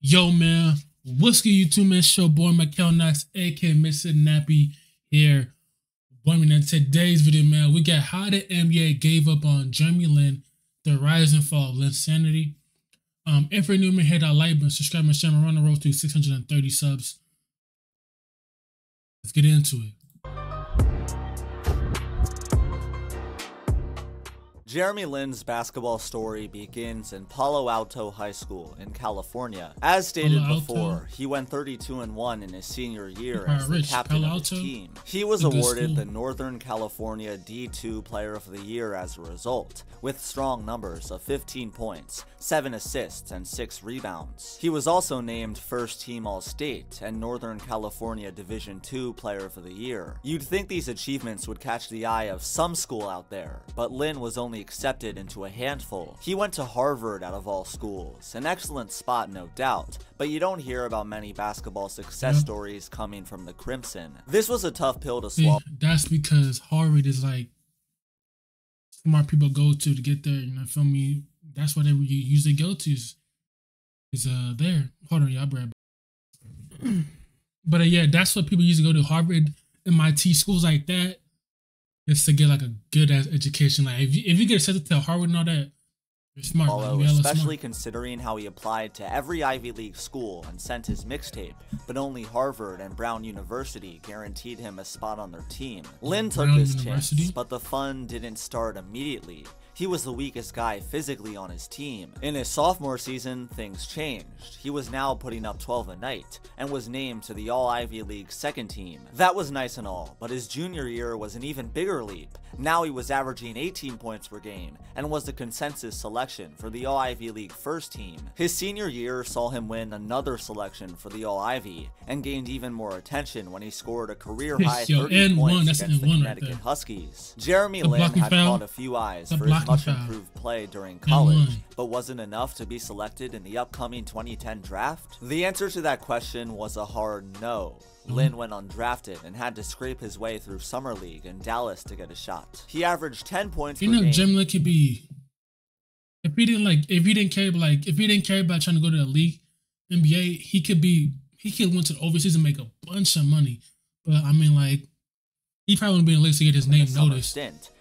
Yo, man, what's good, YouTube, man? Show boy Mickal Knox, aka Mr. Nappy here. Boy, man, in today's video, man, we got how the NBA gave up on Jeremy Lin, the rise and fall of Linsanity. If you're new, man, hit that like button, subscribe, and share. We're on the road to 630 subs. Let's get into it. Jeremy Lin's basketball story begins in Palo Alto High School in California. As stated before, he went 32-1 in his senior year as the captain of his team. He was awarded the Northern California D2 Player of the Year as a result, with strong numbers of 15 points, 7 assists, and 6 rebounds. He was also named First Team All-State and Northern California Division II Player of the Year. You'd think these achievements would catch the eye of some school out there, but Lin was only accepted into a handful. He went to Harvard out of all schools, an excellent spot no doubt, but you don't hear about many basketball success stories coming from the Crimson. This was a tough pill to swallow. That's because Harvard is like smart people go to get there, you know, feel me? That's what they usually go to is there. Hold on, y'all, Brad. But yeah, that's what people usually go to, Harvard, MIT, schools like that. It's to get like a good ass education. Like if you get accepted to Harvard and all that, you're smart. Although, especially considering how he applied to every Ivy League school and sent his mixtape, but only Harvard and Brown University guaranteed him a spot on their team. Lin took this chance, but the fun didn't start immediately. He was the weakest guy physically on his team. In his sophomore season, things changed. He was now putting up 12 a night, and was named to the All-Ivy League second team. That was nice and all, but his junior year was an even bigger leap. Now he was averaging 18 points per game, and was the consensus selection for the All-Ivy League first team. His senior year saw him win another selection for the All-Ivy, and gained even more attention when he scored a career-high 30 points against the Connecticut Huskies. Jeremy Lin had caught a few eyes for his much improved play during college, but wasn't enough to be selected in the upcoming 2010 draft? The answer to that question was a hard no. Lin went undrafted and had to scrape his way through Summer League in Dallas to get a shot. He averaged 10 points per game. You know, Jeremy Lin could be, if he didn't care about trying to go to the league, NBA, he could went to the overseas and make a bunch of money. But I mean, like, he probably wouldn't be in the league to get his name noticed.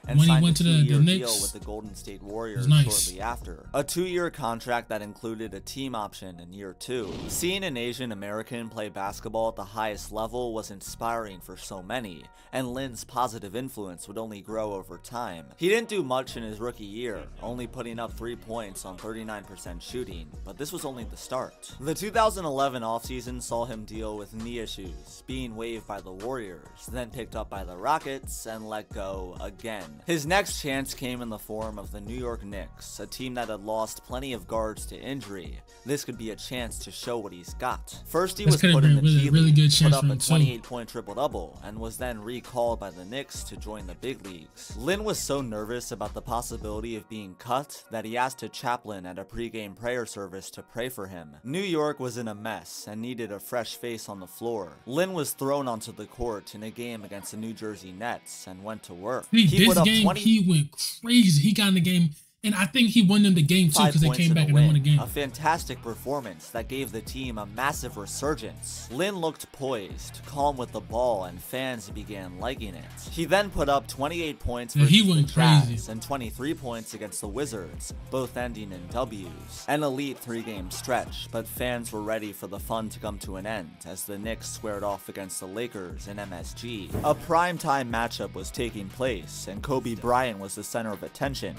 And when he went to the Knicks, deal with the Golden State Warriors shortly after. A 2-year contract that included a team option in year 2. Seeing an Asian American play basketball at the highest level was inspiring for so many, and Lin's positive influence would only grow over time. He didn't do much in his rookie year, only putting up 3 points on 39% shooting, but this was only the start. The 2011 offseason saw him deal with knee issues, being waived by the Warriors, then picked up by the Rockets, and let go again. His next chance came in the form of the New York Knicks, a team that had lost plenty of guards to injury. This could be a chance to show what he's got. First, he was put in the G League, put up a 28-point triple-double, and was then recalled by the Knicks to join the big leagues. Lin was so nervous about the possibility of being cut that he asked a chaplain at a pregame prayer service to pray for him. New York was in a mess and needed a fresh face on the floor. Lin was thrown onto the court in a game against the New Jersey Nets and went to work. He put up he went crazy. He got in the game, and I think he won them the game too because they came back and won the game. A fantastic performance that gave the team a massive resurgence. Lin looked poised, calm with the ball, and fans began liking it. He then put up 28 points versus the Jazz and 23 points against the Wizards, both ending in W's. An elite 3-game stretch, but fans were ready for the fun to come to an end as the Knicks squared off against the Lakers in MSG. A primetime matchup was taking place, and Kobe Bryant was the center of attention.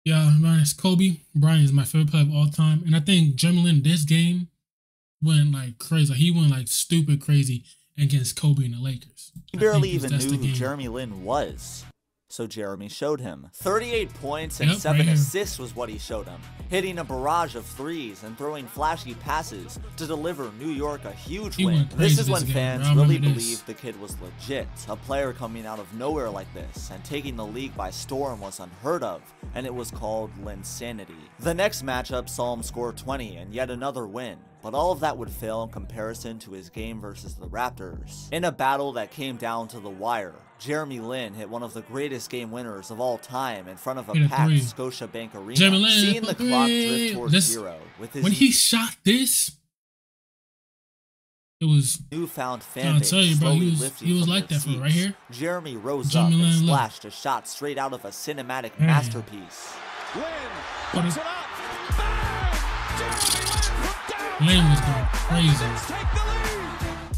Yeah, man, it's Kobe Bryant is my favorite player of all time, and I think Jeremy Lin this game went like crazy. Like, he went like stupid crazy against Kobe and the Lakers. He barely even knew who Jeremy Lin was, so Jeremy showed him. 38 points and 7 assists was what he showed him, hitting a barrage of threes and throwing flashy passes to deliver New York a huge win. This is when fans really believed the kid was legit. A player coming out of nowhere like this and taking the league by storm was unheard of, and it was called Linsanity. The next matchup saw him score 20 and yet another win, but all of that would fail in comparison to his game versus the Raptors. In a battle that came down to the wire, Jeremy Lin hit one of the greatest game winners of all time in front of a packed Scotiabank Arena. Seeing the clock drift towards zero with his... When he shot this, It was newfound fan base. Tell you, bro, he was like that for right here. Jeremy rose up and splashed a shot straight out of a cinematic masterpiece. Lynn was going crazy.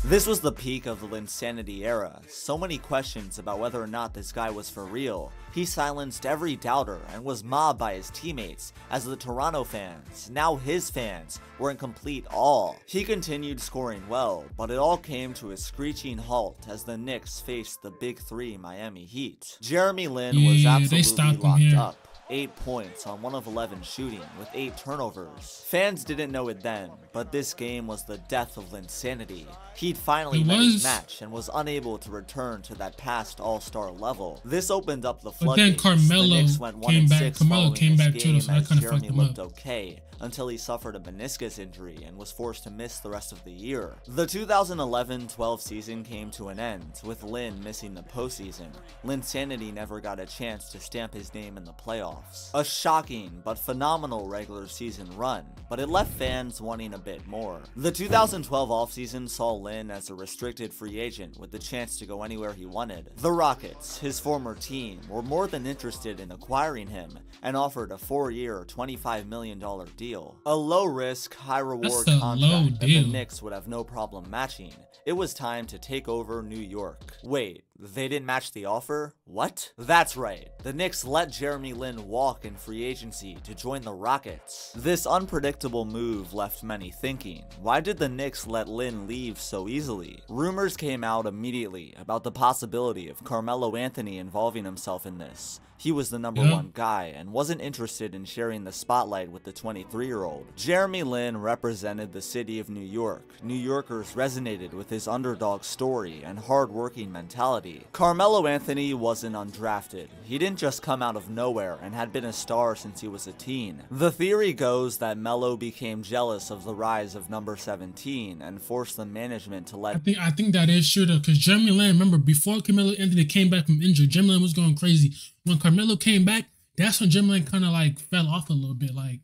This was the peak of the Linsanity era. So many questions about whether or not this guy was for real. He silenced every doubter and was mobbed by his teammates as the Toronto fans, now his fans, were in complete awe. He continued scoring well, but it all came to a screeching halt as the Knicks faced the Big Three Miami Heat. Jeremy Lin was absolutely locked up. 8 points on 1 of 11 shooting with 8 turnovers. Fans didn't know it then, but this game was the death of Linsanity. He'd finally met his match and was unable to return to that past all-star level. This opened up the floodgates. But then Carmelo the Knicks went 1-6 Carmelo came back too, so that kind of fucked him up. Okay, until he suffered a meniscus injury and was forced to miss the rest of the year. The 2011-12 season came to an end, with Lin missing the postseason. Linsanity never got a chance to stamp his name in the playoffs. A shocking but phenomenal regular season run, but it left fans wanting a bit more. The 2012 offseason saw Lin as a restricted free agent with the chance to go anywhere he wanted. The Rockets, his former team, were more than interested in acquiring him and offered a 4-year, $25 million deal. A low-risk, high-reward contract that the Knicks would have no problem matching. It was time to take over New York. Wait, they didn't match the offer? What? That's right. The Knicks let Jeremy Lin walk in free agency to join the Rockets. This unpredictable move left many thinking, why did the Knicks let Lin leave so easily? Rumors came out immediately about the possibility of Carmelo Anthony involving himself in this. He was the number one guy and wasn't interested in sharing the spotlight with the 23-year-old. Jeremy Lin represented the city of New York. New Yorkers resonated with his underdog story and hard-working mentality. Carmelo Anthony wasn't undrafted. He didn't just come out of nowhere and had been a star since he was a teen. The theory goes that Melo became jealous of the rise of number 17 and forced the management to let... I think that is true though, because Jeremy Lin, remember, before Carmelo Anthony came back from injury, Jeremy Lin was going crazy. When Carmelo came back, that's when Jeremy Lin kind of like fell off a little bit. Like,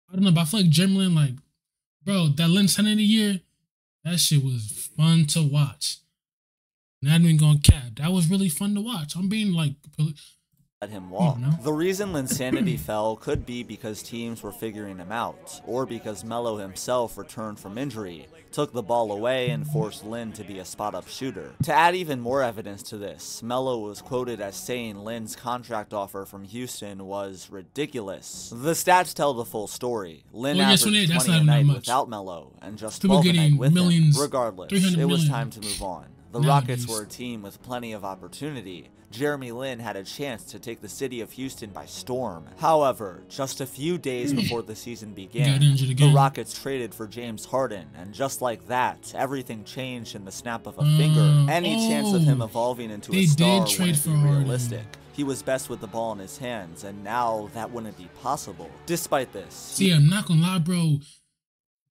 I don't know, but I feel like Jeremy Lin, like, bro, that Linsanity year, that shit was fun to watch. Not even gonna cap. That was really fun to watch. I'm being like... let him walk. The reason Linsanity fell could be because teams were figuring him out, or because Melo himself returned from injury, took the ball away, and forced Lin to be a spot-up shooter. To add even more evidence to this, Melo was quoted as saying Lin's contract offer from Houston was ridiculous. The stats tell the full story. Lin averaged 20 a night without Melo, and just 12 a night with him. Regardless, it was time to move on. The Rockets were a team with plenty of opportunity. Jeremy Lin had a chance to take the city of Houston by storm. However, just a few days before the season began, the Rockets traded for James Harden, and just like that, everything changed in the snap of a finger. Any chance of him evolving into a star wouldn't be realistic. He was best with the ball in his hands, and now that wouldn't be possible. Despite this... See, I'm not gonna lie, bro.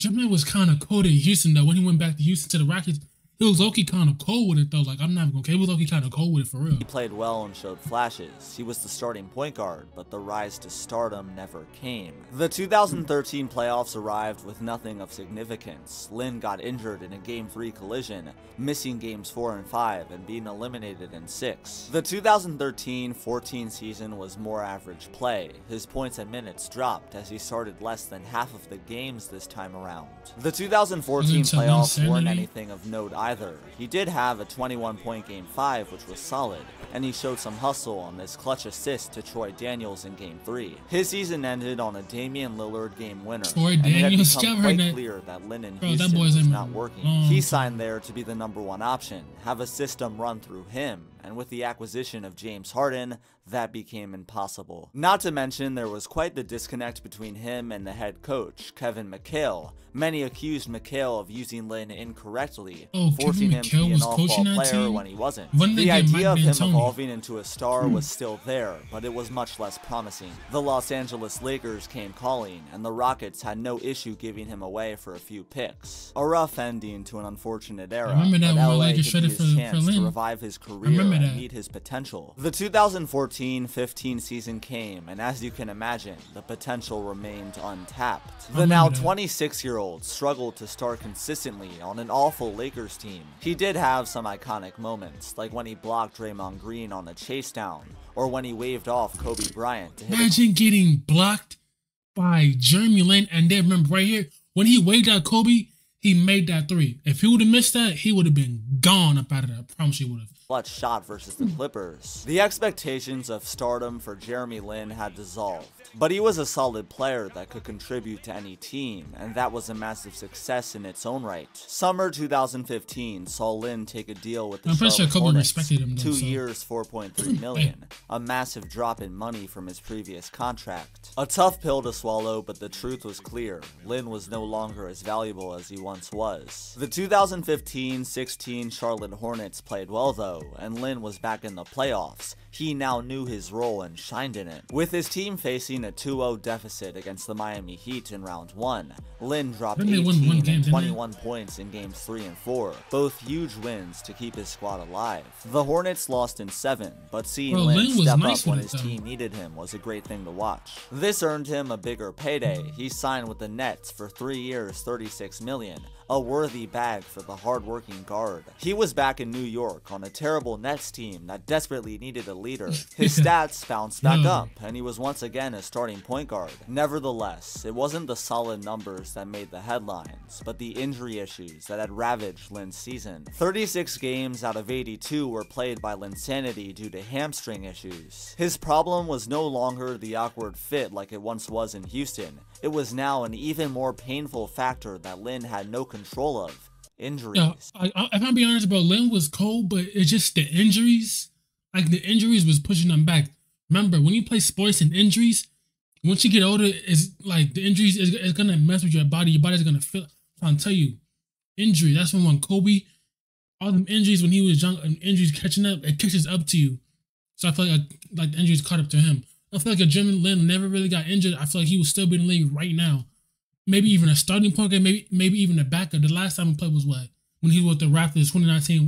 Jeremy Lin was kind of cold in Houston, though. When he went back to Houston to the Rockets, he was low-key kind of cold with it, though. Like, I'm not even gonna care. He was low-key kind of cold with it, for real. He played well and showed flashes. He was the starting point guard, but the rise to stardom never came. The 2013 playoffs arrived with nothing of significance. Lin got injured in a Game 3 collision, missing Games 4 and 5, and being eliminated in 6. The 2013-14 season was more average play. His points and minutes dropped as he started less than half of the games this time around. The 2014 playoffs weren't anything of note either. He did have a 21-point Game 5, which was solid, and he showed some hustle on this clutch assist to Troy Daniels in Game 3. His season ended on a Damian Lillard game winner, and it had become quite clear that Lin in Houston was not working. He signed there to be the #1 option, have a system run through him, and with the acquisition of James Harden, that became impossible. Not to mention, there was quite the disconnect between him and the head coach, Kevin Mickal. Many accused Mickal of using Lin incorrectly, forcing him to be an all-ball player when he wasn't. The idea of him evolving into a star was still there, but it was much less promising. The Los Angeles Lakers came calling, and the Rockets had no issue giving him away for a few picks. A rough ending to an unfortunate era, but LA could use his chance to revive his career and meet his potential. The 2014-15 season came, and as you can imagine, the potential remained untapped. The now 26-year-old struggled to start consistently on an awful Lakers team. He did have some iconic moments, like when he blocked Draymond Green on a chase down, or when he waved off Kobe Bryant to hit Imagine getting blocked by Jeremy Lin, and then remember right here, when he waved at Kobe, he made that three. If he would have missed that, he would have been gone up out of there. I promise he would have. clutch shot versus the Clippers. The expectations of stardom for Jeremy Lin had dissolved, but he was a solid player that could contribute to any team, and that was a massive success in its own right. Summer 2015 saw Lin take a deal with the Charlotte Hornets, 2 years, $4.3 million, a massive drop in money from his previous contract. A tough pill to swallow, but the truth was clear. Lin was no longer as valuable as he once was. The 2015-16 Charlotte Hornets played well though, and Lin was back in the playoffs. He now knew his role and shined in it. With his team facing a 2-0 deficit against the Miami Heat in round 1, Lin dropped 18 and 21 points in games 3 and 4, both huge wins to keep his squad alive. The Hornets lost in 7, but seeing Lin step up when his team needed him was a great thing to watch. This earned him a bigger payday. He signed with the Nets for 3 years, $36 million, a worthy bag for the hard-working guard. He was back in New York on a terrible Nets team that desperately needed a leader. His stats bounced back up, and he was once again a starting point guard. Nevertheless, it wasn't the solid numbers that made the headlines, but the injury issues that had ravaged Lin's season. 36 games out of 82 were played by Linsanity due to hamstring issues. His problem was no longer the awkward fit like it once was in Houston. It was now an even more painful factor that Lin had no control of: injuries. If I'm being honest, bro, Lin was cold, but it's just the injuries. Like, the injuries was pushing him back. Remember, when you play sports and injuries, once you get older, it's like the injuries is gonna mess with your body. Your body's gonna feel. I'm tell you, injury. That's when Kobe, all them injuries when he was young, and injuries catching up, it catches up to you. So I feel like the injuries caught up to him. I feel like if Jeremy Lin never really got injured, I feel like he would still be in the league right now. Maybe even a starting point guard, maybe even a backup. The last time he played was what? When he was with the Raptors 2019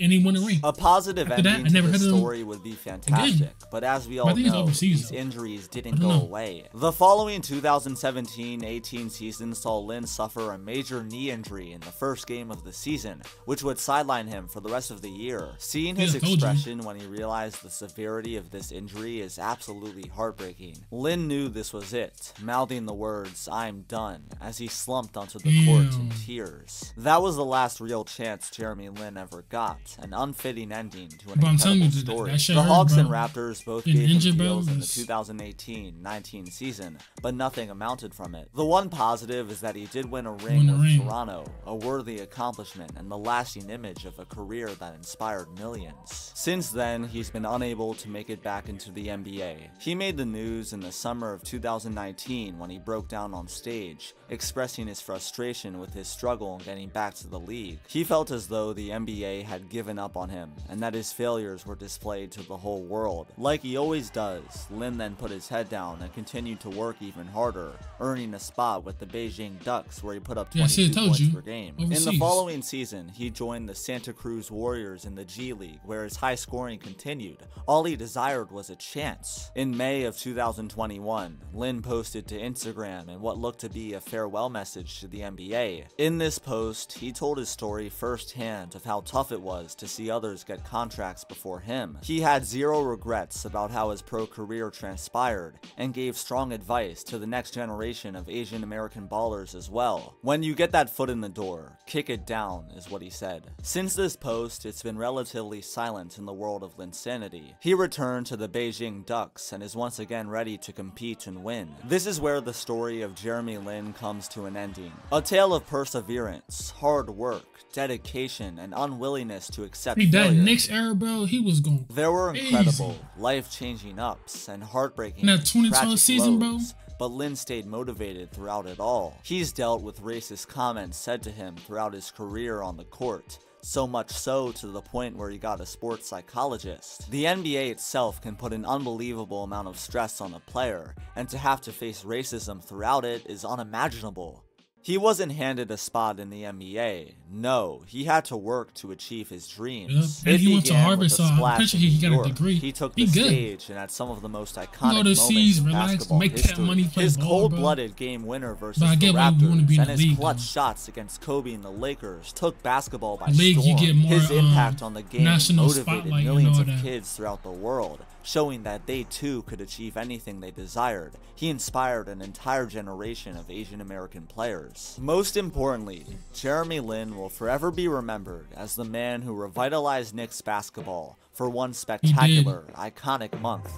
and he won a ring. A positive ending to the story would be fantastic, but as we all know, these injuries didn't go away. The following 2017-18 season saw Lin suffer a major knee injury in the first game of the season, which would sideline him for the rest of the year. Seeing his expression when he realized the severity of this injury is absolutely heartbreaking. Lin knew this was it, mouthing the words, "I'm done," as he slumped onto the court in tears. That was the last real chance Jeremy Lin ever got, an unfitting ending to an incredible story. The Hawks and Raptors both gave him deals in the 2018-19 season, but nothing amounted from it. The one positive is that he did win a ring with Toronto, a worthy accomplishment and the lasting image of a career that inspired millions. Since then, he's been unable to make it back into the NBA. He made the news in the summer of 2019 when he broke down on stage, expressing his frustration with his struggle in getting back to the league. He felt as though the NBA had given up on him, and that his failures were displayed to the whole world. Like he always does, Lin then put his head down and continued to work even harder, earning a spot with the Beijing Ducks where he put up 22 points per game. In the following season, he joined the Santa Cruz Warriors in the G League, where his high scoring continued. All he desired was a chance. In May of 2021, Lin posted to Instagram in what looked to be a farewell message to the NBA. In this post, he told his story firsthand of how tough it was to see others get contracts before him. He had zero regrets about how his pro career transpired, and gave strong advice to the next generation of Asian American ballers as well. When you get that foot in the door, kick it down, is what he said. Since this post, it's been relatively silent in the world of Linsanity. He returned to the Beijing Ducks and is once again ready to compete and win. This is where the story of Jeremy Lin comes to an ending. A tale of perseverance, hard work, dedication, and unwillingness to accept failure. That next era, bro, he was going crazy. There were incredible, life-changing ups and heartbreaking, that 2012 season, bro, but Lin stayed motivated throughout it all. He's dealt with racist comments said to him throughout his career on the court, so much so to the point where he got a sports psychologist. The NBA itself can put an unbelievable amount of stress on a player, and to have to face racism throughout it is unimaginable. He wasn't handed a spot in the NBA. No, he had to work to achieve his dreams. Yep. And he went to Harvard, so I'm pretty sure he got a degree. He took the stage and had some of the most iconic moments in relax, basketball make history. that money, play His ball, cold-blooded game winner versus the Raptors and his clutch shots against Kobe and the Lakers took basketball by storm. His impact on the game motivated millions of kids throughout the world, showing that they too could achieve anything they desired. He inspired an entire generation of Asian American players. Most importantly, Jeremy Lin will forever be remembered as the man who revitalized Knicks basketball for one spectacular, iconic month.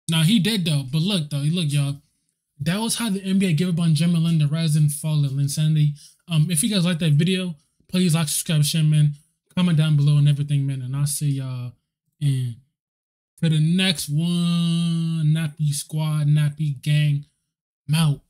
Now he did though, but look y'all, that was how the NBA gave up on Jeremy Lin, the rise and fall of Linsanity. If you guys like that video, please like, subscribe, share, man. Comment down below and everything, man. And I'll see y'all in to the next one. Nappy squad, nappy gang, I'm out.